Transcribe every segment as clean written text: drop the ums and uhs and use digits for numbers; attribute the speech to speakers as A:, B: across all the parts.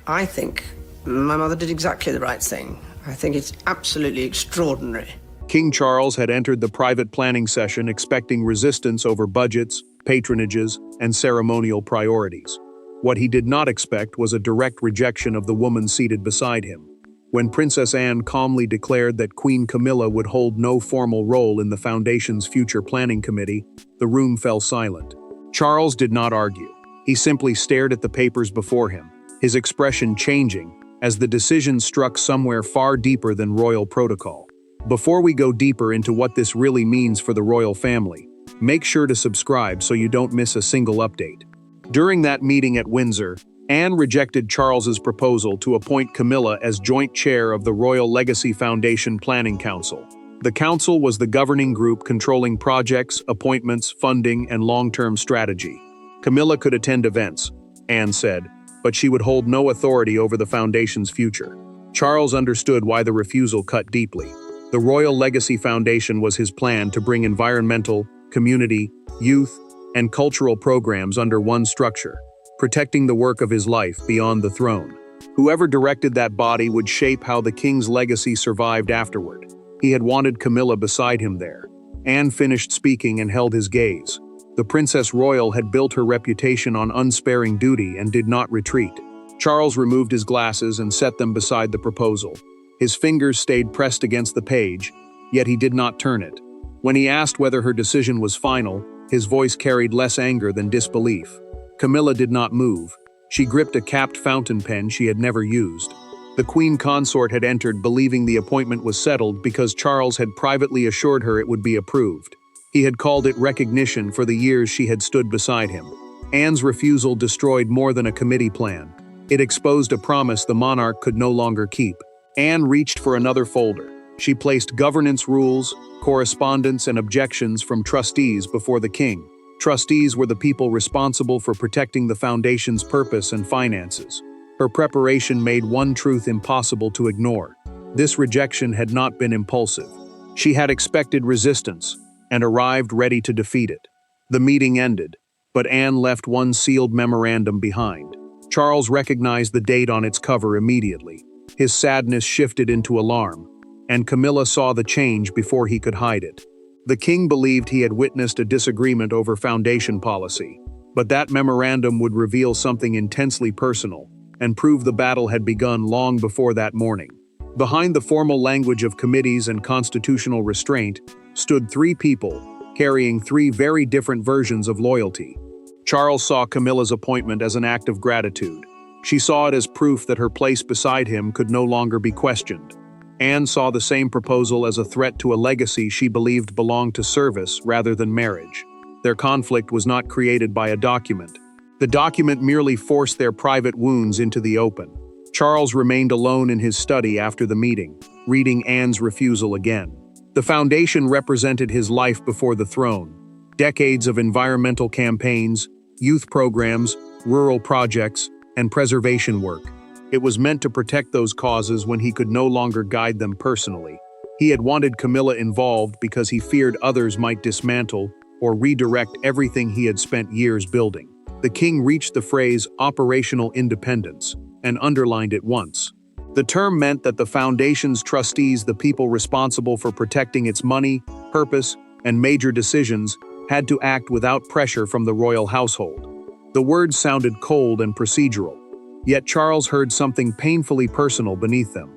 A: I think my mother did exactly the right thing. I think it's absolutely extraordinary.
B: King Charles had entered the private planning session expecting resistance over budgets, patronages, and ceremonial priorities. What he did not expect was a direct rejection of the woman seated beside him. When Princess Anne calmly declared that Queen Camilla would hold no formal role in the Foundation's future planning committee, the room fell silent. Charles did not argue. He simply stared at the papers before him, his expression changing as the decision struck somewhere far deeper than royal protocol. Before we go deeper into what this really means for the royal family, make sure to subscribe so you don't miss a single update. During that meeting at Windsor, Anne rejected Charles's proposal to appoint Camilla as joint chair of the Royal Legacy Foundation Planning Council. The council was the governing group controlling projects, appointments, funding, and long-term strategy. Camilla could attend events, Anne said, but she would hold no authority over the foundation's future. Charles understood why the refusal cut deeply. The Royal Legacy Foundation was his plan to bring environmental, community, youth, and cultural programs under one structure, protecting the work of his life beyond the throne. Whoever directed that body would shape how the king's legacy survived afterward. He had wanted Camilla beside him there. Anne finished speaking and held his gaze. The Princess Royal had built her reputation on unsparing duty and did not retreat. Charles removed his glasses and set them beside the proposal. His fingers stayed pressed against the page, yet he did not turn it. When he asked whether her decision was final, his voice carried less anger than disbelief. Camilla did not move. She gripped a capped fountain pen she had never used. The Queen Consort had entered believing the appointment was settled because Charles had privately assured her it would be approved. He had called it recognition for the years she had stood beside him. Anne's refusal destroyed more than a committee plan. It exposed a promise the monarch could no longer keep. Anne reached for another folder. She placed governance rules, correspondence, and objections from trustees before the king. Trustees were the people responsible for protecting the foundation's purpose and finances. Her preparation made one truth impossible to ignore. This rejection had not been impulsive. She had expected resistance and arrived ready to defeat it. The meeting ended, but Anne left one sealed memorandum behind. Charles recognized the date on its cover immediately. His sadness shifted into alarm, and Camilla saw the change before he could hide it. The king believed he had witnessed a disagreement over foundation policy, but that memorandum would reveal something intensely personal and prove the battle had begun long before that morning. Behind the formal language of committees and constitutional restraint stood three people, carrying three very different versions of loyalty. Charles saw Camilla's appointment as an act of gratitude. She saw it as proof that her place beside him could no longer be questioned. Anne saw the same proposal as a threat to a legacy she believed belonged to service rather than marriage. Their conflict was not created by a document. The document merely forced their private wounds into the open. Charles remained alone in his study after the meeting, reading Anne's refusal again. The foundation represented his life before the throne. Decades of environmental campaigns, youth programs, rural projects, and preservation work. It was meant to protect those causes when he could no longer guide them personally. He had wanted Camilla involved because he feared others might dismantle or redirect everything he had spent years building. The king reached the phrase operational independence and underlined it once. The term meant that the foundation's trustees, the people responsible for protecting its money, purpose, and major decisions, had to act without pressure from the royal household. The words sounded cold and procedural, yet Charles heard something painfully personal beneath them.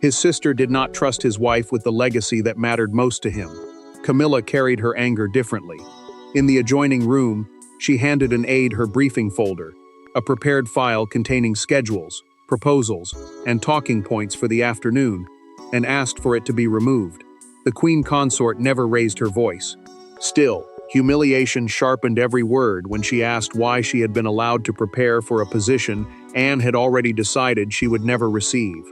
B: His sister did not trust his wife with the legacy that mattered most to him. Camilla carried her anger differently. In the adjoining room, she handed an aide her briefing folder, a prepared file containing schedules, proposals, and talking points for the afternoon, and asked for it to be removed. The Queen Consort never raised her voice. Still, humiliation sharpened every word when she asked why she had been allowed to prepare for a position Anne had already decided she would never receive.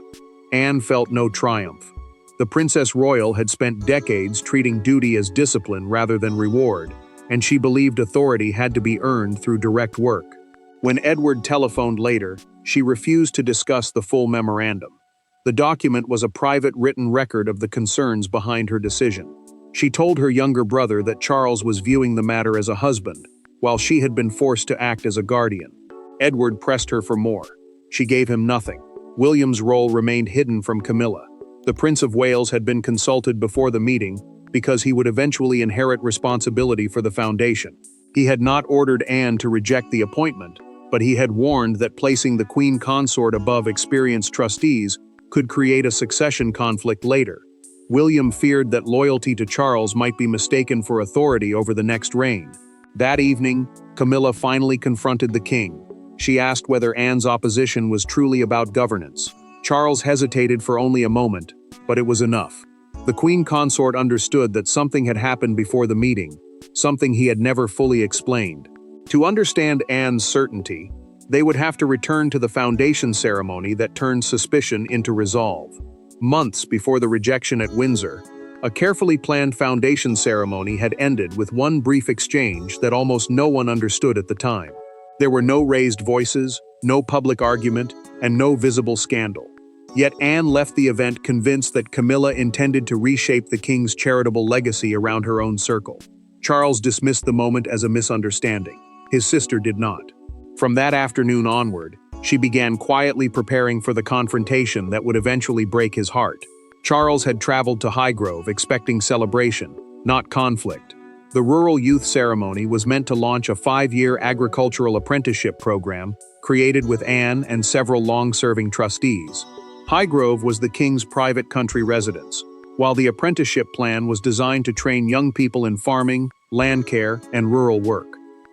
B: Anne felt no triumph. The Princess Royal had spent decades treating duty as discipline rather than reward, and she believed authority had to be earned through direct work. When Edward telephoned later, she refused to discuss the full memorandum. The document was a private written record of the concerns behind her decision. She told her younger brother that Charles was viewing the matter as a husband, while she had been forced to act as a guardian. Edward pressed her for more. She gave him nothing. William's role remained hidden from Camilla. The Prince of Wales had been consulted before the meeting because he would eventually inherit responsibility for the foundation. He had not ordered Anne to reject the appointment, but he had warned that placing the Queen Consort above experienced trustees could create a succession conflict later. William feared that loyalty to Charles might be mistaken for authority over the next reign. That evening, Camilla finally confronted the king. She asked whether Anne's opposition was truly about governance. Charles hesitated for only a moment, but it was enough. The Queen Consort understood that something had happened before the meeting, something he had never fully explained. To understand Anne's certainty, they would have to return to the foundation ceremony that turned suspicion into resolve. Months before the rejection at Windsor, a carefully planned foundation ceremony had ended with one brief exchange that almost no one understood at the time. There were no raised voices, no public argument, and no visible scandal. Yet Anne left the event convinced that Camilla intended to reshape the king's charitable legacy around her own circle. Charles dismissed the moment as a misunderstanding. His sister did not. From that afternoon onward, she began quietly preparing for the confrontation that would eventually break his heart. Charles had traveled to Highgrove expecting celebration, not conflict. The rural youth ceremony was meant to launch a 5-year agricultural apprenticeship program created with Anne and several long-serving trustees. Highgrove was the king's private country residence, while the apprenticeship plan was designed to train young people in farming, land care, and rural work.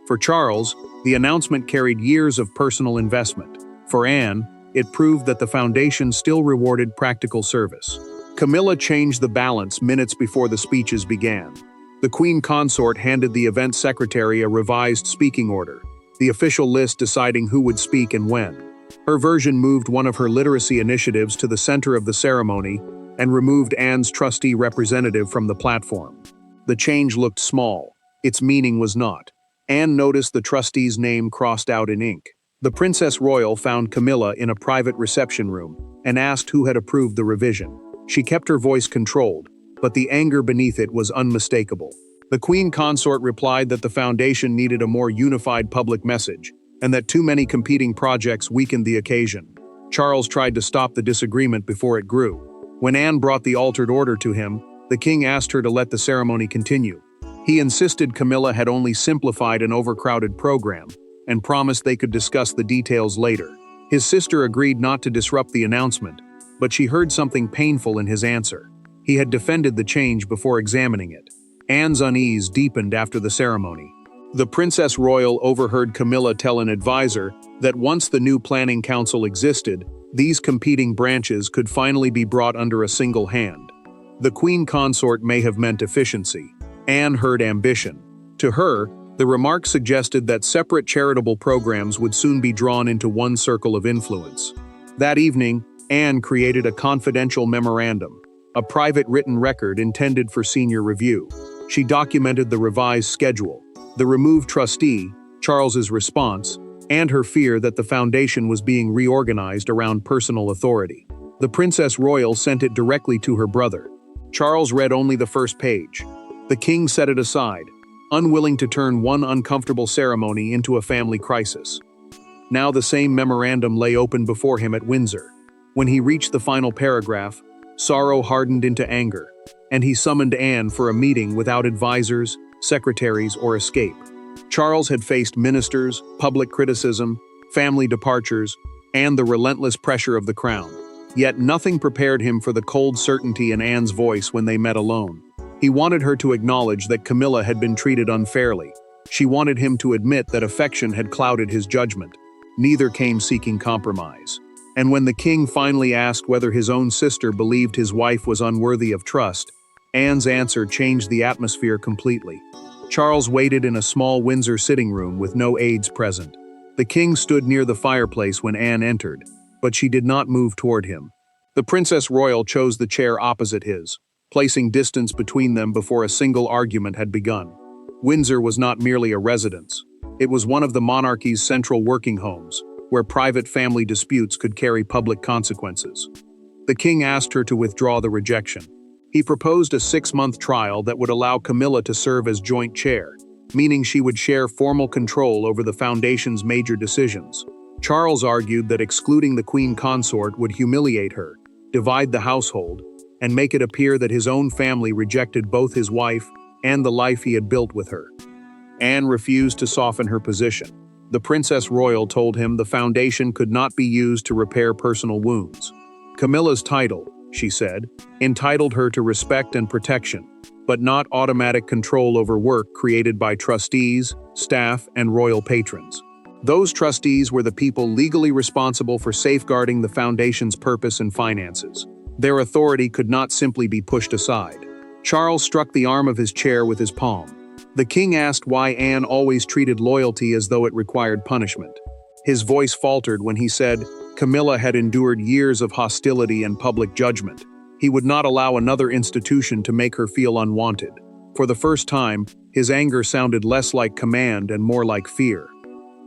B: For Charles, the announcement carried years of personal investment. For Anne, it proved that the foundation still rewarded practical service. Camilla changed the balance minutes before the speeches began. The Queen Consort handed the event secretary a revised speaking order, the official list deciding who would speak and when. Her version moved one of her literacy initiatives to the center of the ceremony and removed Anne's trustee representative from the platform. The change looked small. Its meaning was not. Anne noticed the trustee's name crossed out in ink. The Princess Royal found Camilla in a private reception room and asked who had approved the revision. She kept her voice controlled, but the anger beneath it was unmistakable. The Queen Consort replied that the foundation needed a more unified public message, and that too many competing projects weakened the occasion. Charles tried to stop the disagreement before it grew. When Anne brought the altered order to him, the king asked her to let the ceremony continue. He insisted Camilla had only simplified an overcrowded program, and promised they could discuss the details later. His sister agreed not to disrupt the announcement, but she heard something painful in his answer. He had defended the change before examining it. Anne's unease deepened after the ceremony. The Princess Royal overheard Camilla tell an advisor that once the new planning council existed, these competing branches could finally be brought under a single hand. The Queen Consort may have meant efficiency. Anne heard ambition. To her, the remark suggested that separate charitable programs would soon be drawn into one circle of influence. That evening, Anne created a confidential memorandum, a private written record intended for senior review. She documented the revised schedule, the removed trustee, Charles's response, and her fear that the foundation was being reorganized around personal authority. The Princess Royal sent it directly to her brother. Charles read only the first page. The king set it aside, unwilling to turn one uncomfortable ceremony into a family crisis. Now the same memorandum lay open before him at Windsor. When he reached the final paragraph, sorrow hardened into anger, and he summoned Anne for a meeting without advisors, secretaries, or escape. Charles had faced ministers, public criticism, family departures, and the relentless pressure of the crown. Yet nothing prepared him for the cold certainty in Anne's voice when they met alone. He wanted her to acknowledge that Camilla had been treated unfairly. She wanted him to admit that affection had clouded his judgment. Neither came seeking compromise. And when the king finally asked whether his own sister believed his wife was unworthy of trust, Anne's answer changed the atmosphere completely. Charles waited in a small Windsor sitting room with no aides present. The king stood near the fireplace when Anne entered, but she did not move toward him. The Princess Royal chose the chair opposite his, placing distance between them before a single argument had begun. Windsor was not merely a residence. It was one of the monarchy's central working homes, where private family disputes could carry public consequences. The king asked her to withdraw the rejection. He proposed a 6-month trial that would allow Camilla to serve as joint chair, meaning she would share formal control over the foundation's major decisions. Charles argued that excluding the queen consort would humiliate her, divide the household, and make it appear that his own family rejected both his wife and the life he had built with her. Anne refused to soften her position. The Princess Royal told him the foundation could not be used to repair personal wounds. Camilla's title, she said, entitled her to respect and protection, but not automatic control over work created by trustees, staff, and royal patrons. Those trustees were the people legally responsible for safeguarding the foundation's purpose and finances. Their authority could not simply be pushed aside. Charles struck the arm of his chair with his palm. The king asked why Anne always treated loyalty as though it required punishment. His voice faltered when he said Camilla had endured years of hostility and public judgment. He would not allow another institution to make her feel unwanted. For the first time, his anger sounded less like command and more like fear.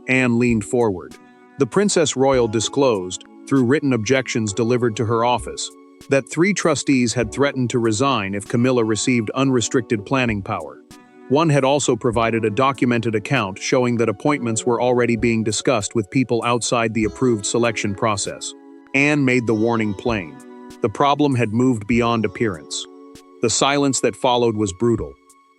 B: Anne leaned forward. The Princess Royal disclosed, through written objections delivered to her office, that 3 trustees had threatened to resign if Camilla received unrestricted planning power. One had also provided a documented account showing that appointments were already being discussed with people outside the approved selection process. Anne made the warning plain. The problem had moved beyond appearance. The silence that followed was brutal.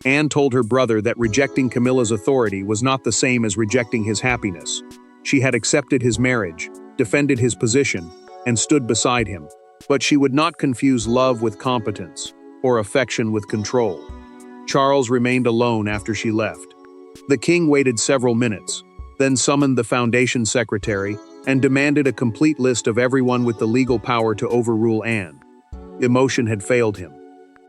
B: Anne told her brother that rejecting Camilla's authority was not the same as rejecting his happiness. She had accepted his marriage, defended his position, and stood beside him. But she would not confuse love with competence, or affection with control. Charles remained alone after she left. The king waited several minutes, then summoned the foundation secretary and demanded a complete list of everyone with the legal power to overrule Anne. Emotion had failed him.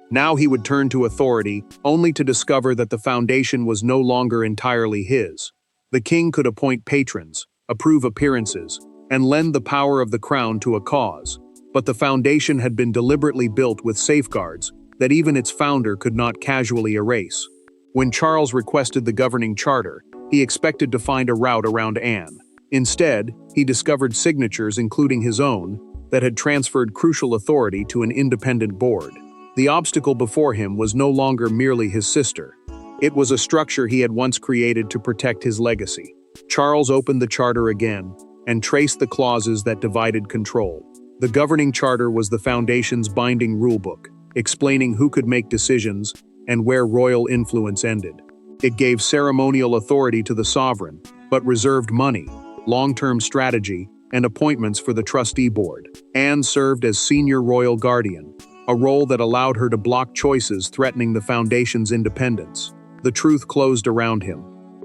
B: Now he would turn to authority, only to discover that the foundation was no longer entirely his. The king could appoint patrons, approve appearances, and lend the power of the crown to a cause, but the foundation had been deliberately built with safeguards that even its founder could not casually erase. When Charles requested the governing charter, he expected to find a route around Anne. Instead, he discovered signatures, including his own, that had transferred crucial authority to an independent board. The obstacle before him was no longer merely his sister. It was a structure he had once created to protect his legacy. Charles opened the charter again and traced the clauses that divided control. The governing charter was the foundation's binding rulebook, explaining who could make decisions and where royal influence ended. It gave ceremonial authority to the sovereign, but reserved money, long-term strategy, and appointments for the trustee board. Anne served as senior royal guardian, a role that allowed her to block choices threatening the foundation's independence. The truth closed around him.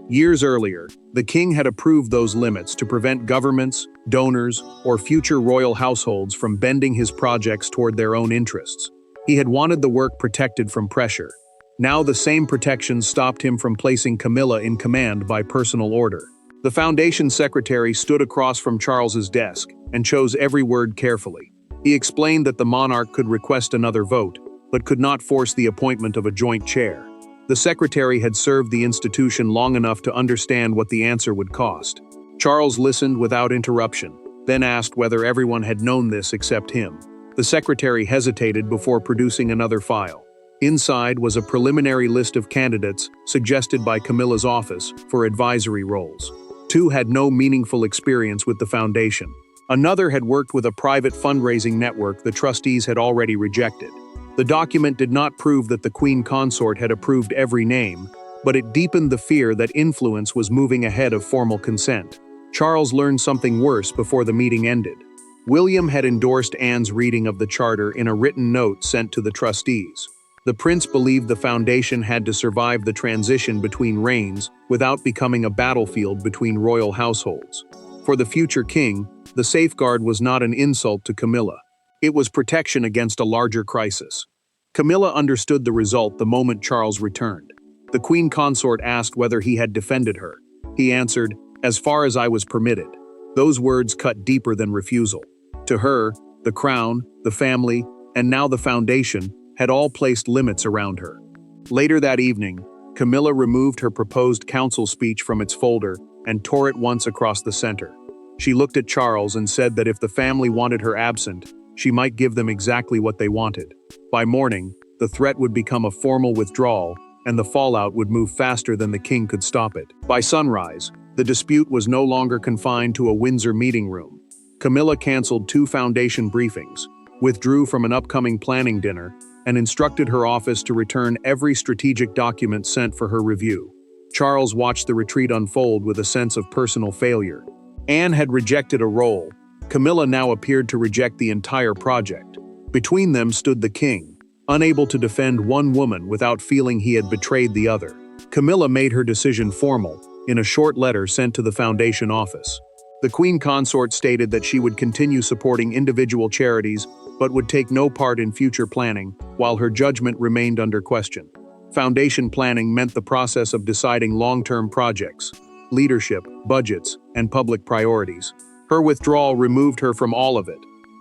B: Years earlier, the king had approved those limits to prevent governments, donors, or future royal households from bending his projects toward their own interests. He had wanted the work protected from pressure. Now the same protections stopped him from placing Camilla in command by personal order. The foundation secretary stood across from Charles's desk and chose every word carefully. He explained that the monarch could request another vote, but could not force the appointment of a joint chair. The secretary had served the institution long enough to understand what the answer would cost. Charles listened without interruption, then asked whether everyone had known this except him. The secretary hesitated before producing another file. Inside was a preliminary list of candidates suggested by Camilla's office for advisory roles. 2 had no meaningful experience with the foundation. Another had worked with a private fundraising network the trustees had already rejected. The document did not prove that the queen consort had approved every name, but it deepened the fear that influence was moving ahead of formal consent. Charles learned something worse before the meeting ended. William had endorsed Anne's reading of the charter in a written note sent to the trustees. The prince believed the foundation had to survive the transition between reigns without becoming a battlefield between royal households. For the future king, the safeguard was not an insult to Camilla. It was protection against a larger crisis. Camilla understood the result the moment Charles returned. The queen consort asked whether he had defended her. He answered, "As far as I was permitted." Those words cut deeper than refusal. To her, the crown, the family, and now the foundation had all placed limits around her. Later that evening, Camilla removed her proposed council speech from its folder and tore it once across the center. She looked at Charles and said that if the family wanted her absent, she might give them exactly what they wanted. By morning, the threat would become a formal withdrawal, and the fallout would move faster than the king could stop it. By sunrise, The dispute was no longer confined to a Windsor meeting room. Camilla canceled 2 foundation briefings, withdrew from an upcoming planning dinner, and instructed her office to return every strategic document sent for her review. Charles watched the retreat unfold with a sense of personal failure. Anne had rejected a role. Camilla now appeared to reject the entire project. Between them stood the king, unable to defend one woman without feeling he had betrayed the other. Camilla made her decision formal, in a short letter sent to the foundation office. The Queen Consort stated that she would continue supporting individual charities but would take no part in future planning, while her judgment remained under question. Foundation planning meant the process of deciding long-term projects, leadership, budgets, and public priorities. Her withdrawal removed her from all of it.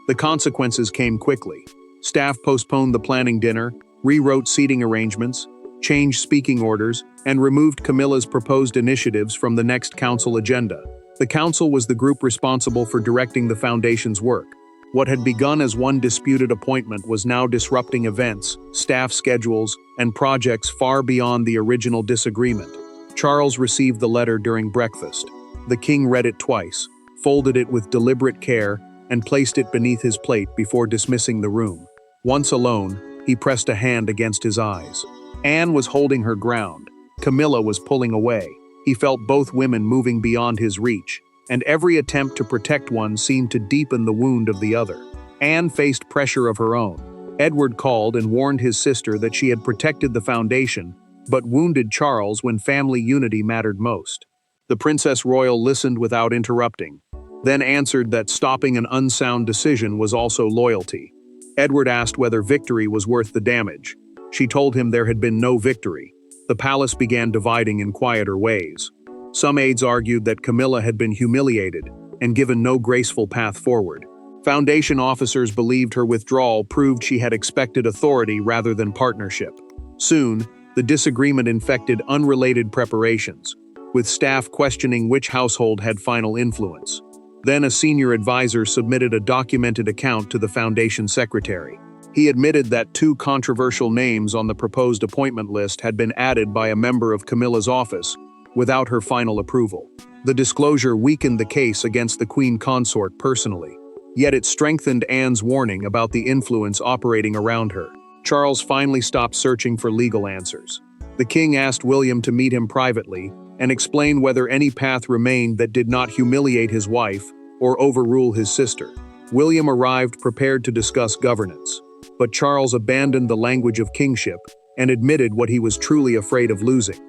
B: The consequences came quickly. Staff postponed the planning dinner, rewrote seating arrangements, changed speaking orders, and removed Camilla's proposed initiatives from the next council agenda. The council was the group responsible for directing the foundation's work. What had begun as one disputed appointment was now disrupting events, staff schedules, and projects far beyond the original disagreement. Charles received the letter during breakfast. The king read it twice, folded it with deliberate care, and placed it beneath his plate before dismissing the room. Once alone, he pressed a hand against his eyes. Anne was holding her ground. Camilla was pulling away. He felt both women moving beyond his reach, and every attempt to protect one seemed to deepen the wound of the other. Anne faced pressure of her own. Edward called and warned his sister that she had protected the foundation, but wounded Charles when family unity mattered most. The Princess Royal listened without interrupting, then answered that stopping an unsound decision was also loyalty. Edward asked whether victory was worth the damage. She told him there had been no victory. The palace began dividing in quieter ways. Some aides argued that Camilla had been humiliated and given no graceful path forward. Foundation officers believed her withdrawal proved she had expected authority rather than partnership. Soon, the disagreement infected unrelated preparations, with staff questioning which household had final influence. Then a senior advisor submitted a documented account to the foundation secretary. He admitted that 2 controversial names on the proposed appointment list had been added by a member of Camilla's office, without her final approval. The disclosure weakened the case against the Queen Consort personally, yet it strengthened Anne's warning about the influence operating around her. Charles finally stopped searching for legal answers. The king asked William to meet him privately and explain whether any path remained that did not humiliate his wife or overrule his sister. William arrived prepared to discuss governance, but Charles abandoned the language of kingship and admitted what he was truly afraid of losing.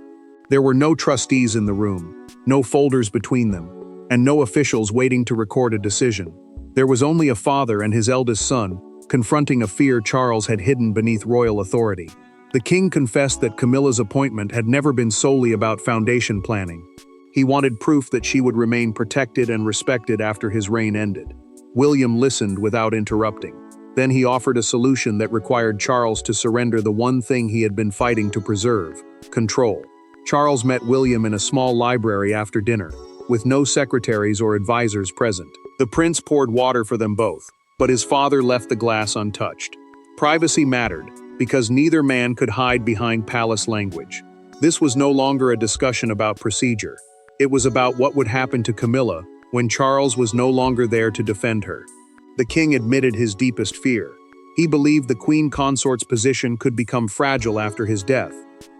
B: There were no trustees in the room, no folders between them, and no officials waiting to record a decision. There was only a father and his eldest son, confronting a fear Charles had hidden beneath royal authority. The king confessed that Camilla's appointment had never been solely about foundation planning. He wanted proof that she would remain protected and respected after his reign ended. William listened without interrupting. Then he offered a solution that required Charles to surrender the one thing he had been fighting to preserve: control. Charles met William in a small library after dinner, with no secretaries or advisors present. The prince poured water for them both, but his father left the glass untouched. Privacy mattered, because neither man could hide behind palace language. This was no longer a discussion about procedure. It was about what would happen to Camilla when Charles was no longer there to defend her. The king admitted his deepest fear. He believed the Queen Consort's position could become fragile after his death,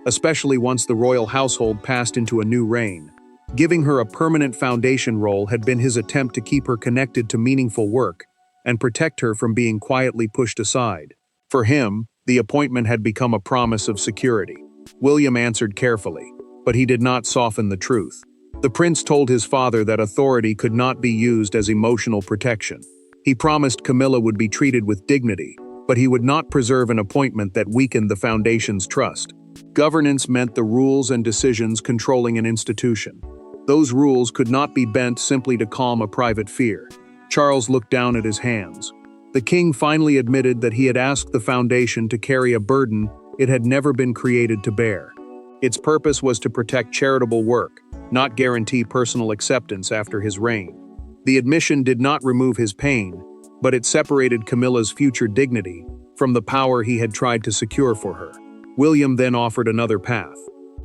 B: especially once the royal household passed into a new reign. Giving her a permanent foundation role had been his attempt to keep her connected to meaningful work and protect her from being quietly pushed aside. For him, the appointment had become a promise of security. William answered carefully, but he did not soften the truth. The prince told his father that authority could not be used as emotional protection. He promised Camilla would be treated with dignity, but he would not preserve an appointment that weakened the foundation's trust. Governance meant the rules and decisions controlling an institution. Those rules could not be bent simply to calm a private fear. Charles looked down at his hands. The king finally admitted that he had asked the foundation to carry a burden it had never been created to bear. Its purpose was to protect charitable work, not guarantee personal acceptance after his reign. The admission did not remove his pain, but it separated Camilla's future dignity from the power he had tried to secure for her. William then offered another path: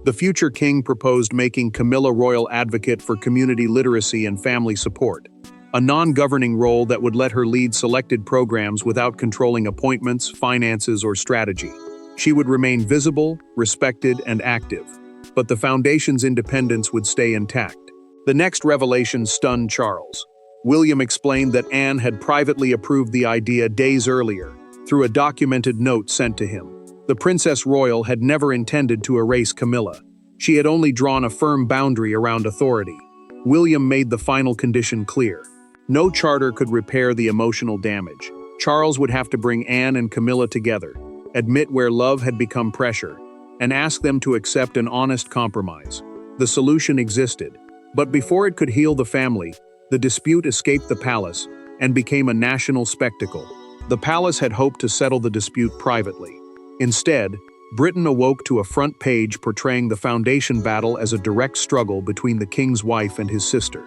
B: The future king proposed making Camilla royal advocate for community literacy and family support, a non-governing role that would let her lead selected programs without controlling appointments, finances, or strategy. She would remain visible, respected, and active, but the foundation's independence would stay intact. The next revelation stunned Charles. William explained that Anne had privately approved the idea days earlier, through a documented note sent to him. The Princess Royal had never intended to erase Camilla. She had only drawn a firm boundary around authority. William made the final condition clear. No charter could repair the emotional damage. Charles would have to bring Anne and Camilla together, admit where love had become pressure, and ask them to accept an honest compromise. The solution existed, but before it could heal the family, the dispute escaped the palace and became a national spectacle. The palace had hoped to settle the dispute privately. Instead, Britain awoke to a front page portraying the foundation battle as a direct struggle between the king's wife and his sister.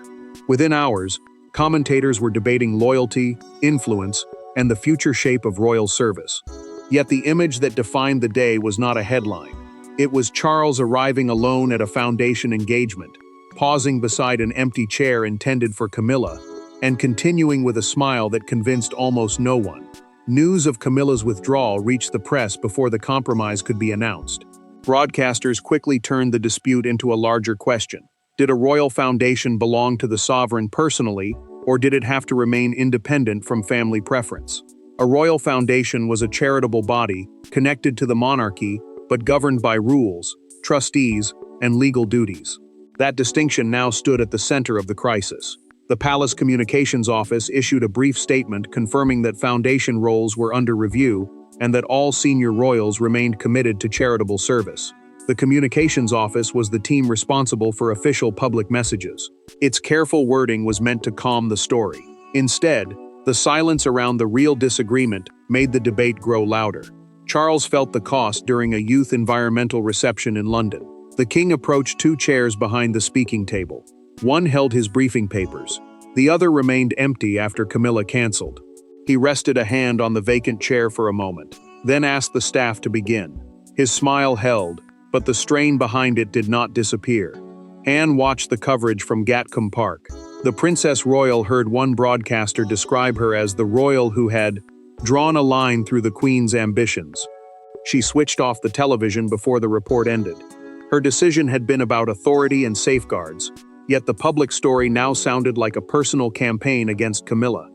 B: Within hours, commentators were debating loyalty, influence, and the future shape of royal service. Yet the image that defined the day was not a headline. It was Charles arriving alone at a foundation engagement, pausing beside an empty chair intended for Camilla, and continuing with a smile that convinced almost no one. News of Camilla's withdrawal reached the press before the compromise could be announced. Broadcasters quickly turned the dispute into a larger question. Did a royal foundation belong to the sovereign personally, or did it have to remain independent from family preference? A royal foundation was a charitable body, connected to the monarchy, but governed by rules, trustees, and legal duties. That distinction now stood at the center of the crisis. The Palace Communications Office issued a brief statement confirming that foundation roles were under review and that all senior royals remained committed to charitable service. The Communications Office was the team responsible for official public messages. Its careful wording was meant to calm the story. Instead, the silence around the real disagreement made the debate grow louder. Charles felt the cost during a youth environmental reception in London. The king approached two chairs behind the speaking table. One held his briefing papers. The other remained empty after Camilla canceled. He rested a hand on the vacant chair for a moment, then asked the staff to begin. His smile held, but the strain behind it did not disappear. Anne watched the coverage from Gatcombe Park. The Princess Royal heard one broadcaster describe her as the royal who had drawn a line through the Queen's ambitions. She switched off the television before the report ended. Her decision had been about authority and safeguards, yet the public story now sounded like a personal campaign against Camilla.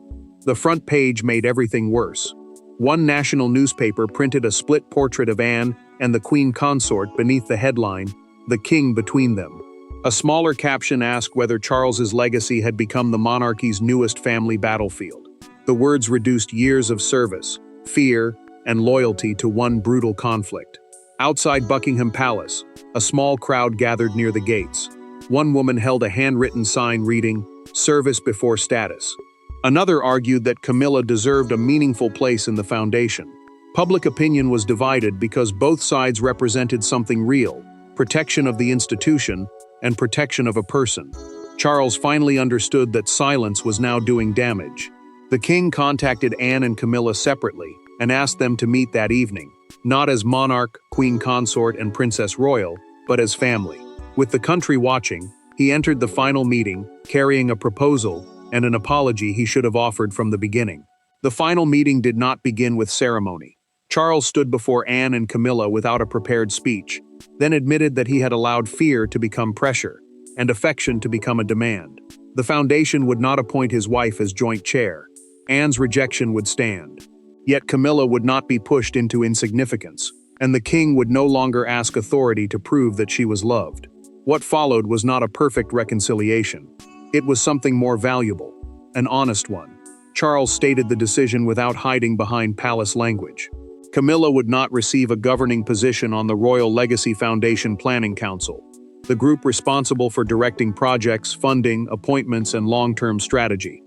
B: The front page made everything worse. One national newspaper printed a split portrait of Anne and the Queen consort beneath the headline, "The King Between Them." A smaller caption asked whether Charles's legacy had become the monarchy's newest family battlefield. The words reduced years of service, fear, and loyalty to one brutal conflict. Outside Buckingham Palace, a small crowd gathered near the gates. One woman held a handwritten sign reading, "Service before status." Another argued that Camilla deserved a meaningful place in the foundation. Public opinion was divided because both sides represented something real: protection of the institution and protection of a person. Charles finally understood that silence was now doing damage. The king contacted Anne and Camilla separately and asked them to meet that evening, not as monarch, queen consort, and princess royal, but as family. With the country watching, he entered the final meeting, carrying a proposal and an apology he should have offered from the beginning. The final meeting did not begin with ceremony. Charles stood before Anne and Camilla without a prepared speech, then admitted that he had allowed fear to become pressure and affection to become a demand. The foundation would not appoint his wife as joint chair. Anne's rejection would stand. Yet Camilla would not be pushed into insignificance, and the king would no longer ask authority to prove that she was loved. What followed was not a perfect reconciliation. It was something more valuable, an honest one. Charles stated the decision without hiding behind palace language. Camilla would not receive a governing position on the Royal Legacy Foundation Planning Council, the group responsible for directing projects, funding, appointments, and long-term strategy.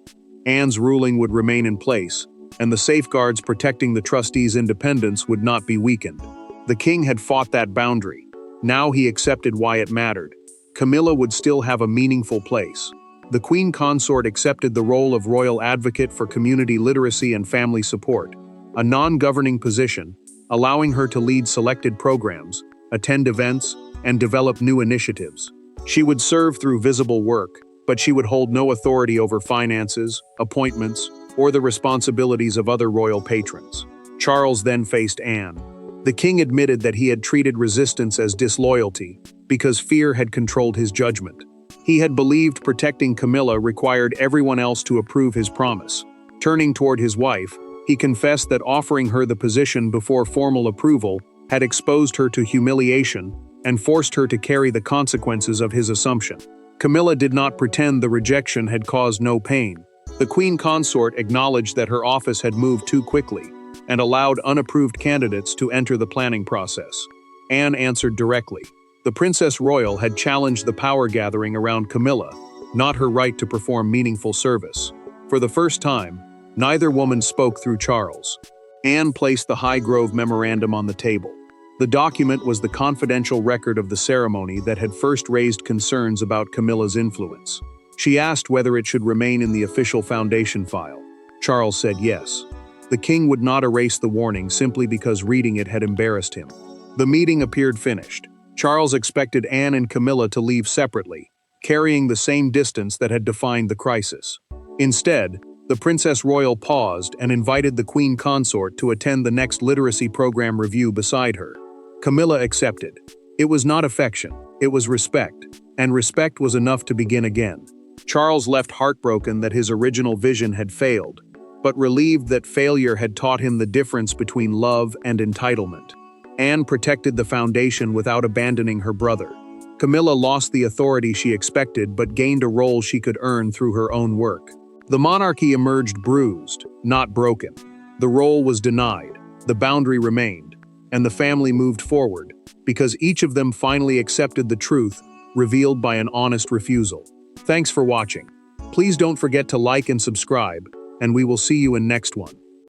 B: Anne's ruling would remain in place, and the safeguards protecting the trustees' independence would not be weakened. The king had fought that boundary. Now he accepted why it mattered. Camilla would still have a meaningful place. The queen consort accepted the role of royal advocate for community literacy and family support, a non-governing position, allowing her to lead selected programs, attend events, and develop new initiatives. She would serve through visible work, but she would hold no authority over finances, appointments, or the responsibilities of other royal patrons. Charles then faced Anne. The king admitted that he had treated resistance as disloyalty because fear had controlled his judgment. He had believed protecting Camilla required everyone else to approve his promise. Turning toward his wife, he confessed that offering her the position before formal approval had exposed her to humiliation and forced her to carry the consequences of his assumption. Camilla did not pretend the rejection had caused no pain. The queen consort acknowledged that her office had moved too quickly and allowed unapproved candidates to enter the planning process. Anne answered directly. The Princess Royal had challenged the power gathering around Camilla, not her right to perform meaningful service. For the first time, neither woman spoke through Charles. Anne placed the Highgrove Memorandum on the table. The document was the confidential record of the ceremony that had first raised concerns about Camilla's influence. She asked whether it should remain in the official foundation file. Charles said yes. The king would not erase the warning simply because reading it had embarrassed him. The meeting appeared finished. Charles expected Anne and Camilla to leave separately, carrying the same distance that had defined the crisis. Instead, the Princess Royal paused and invited the queen consort to attend the next literacy program review beside her. Camilla accepted. It was not affection, it was respect, and respect was enough to begin again. Charles left heartbroken that his original vision had failed, but relieved that failure had taught him the difference between love and entitlement. Anne protected the foundation without abandoning her brother. Camilla lost the authority she expected but gained a role she could earn through her own work. The monarchy emerged bruised, not broken. The role was denied, the boundary remained, and the family moved forward, because each of them finally accepted the truth revealed by an honest refusal. Thanks for watching. Please don't forget to like and subscribe, and we will see you in next one.